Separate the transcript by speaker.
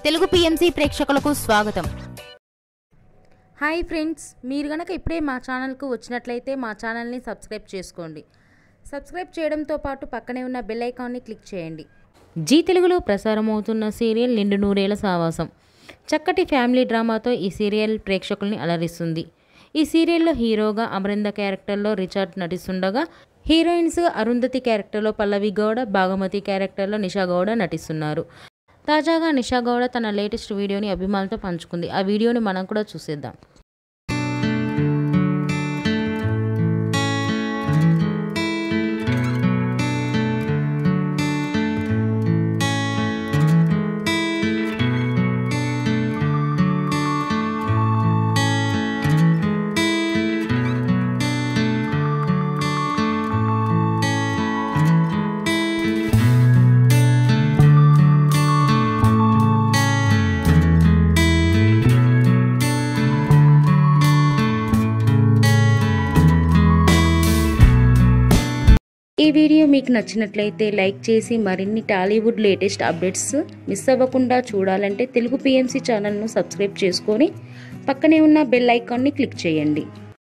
Speaker 1: Telugu PMC ప్రేక్షకులకు స్వాగతం.
Speaker 2: Hi friends, మీరు గనక ఇప్పుడే మా ఛానల్కు వచ్చినట్లయితే మా ఛానల్ని సబ్స్క్రైబ్ చేసుకోండి. సబ్స్క్రైబ్ చేయడంతో పాటు పక్కనే ఉన్న బెల్ ఐకాన్ని క్లిక్ చేయండి. జీ తెలుగులో ప్రసారమవుతున్న సీరియల్ నిండు నూరేళ్ల సావాసం. చక్కటి ఫ్యామిలీ డ్రామాతో ఈ సీరియల్ ప్రేక్షకుల్ని అలరిస్తుంది. ఈ సీరియల్లో హీరోగా అమరింద క్యారెక్టర్లో రిచర్డ్ నటిస్తుండగా, హీరోయిన్స్ అరుంధతి క్యారెక్టర్లో పల్లవి గౌడ, భాగమతి క్యారెక్టర్లో నిషా గౌడ నటిస్తున్నారు. తాజాగా నిషా గౌడ తన లేటెస్ట్ వీడియోని అభిమానులతో పంచుకుంది. ఆ వీడియోని మనం కూడా చూసేద్దాం. ఈ వీడియో మీకు నచ్చినట్లయితే లైక్ చేసి మరిన్ని టాలీవుడ్ లేటెస్ట్ అప్డేట్స్ మిస్ అవ్వకుండా చూడాలంటే తెలుగు పిఎంసి ఛానల్ను సబ్స్క్రైబ్ చేసుకొని పక్కనే ఉన్న బెల్ ఐకాన్ని క్లిక్ చేయండి.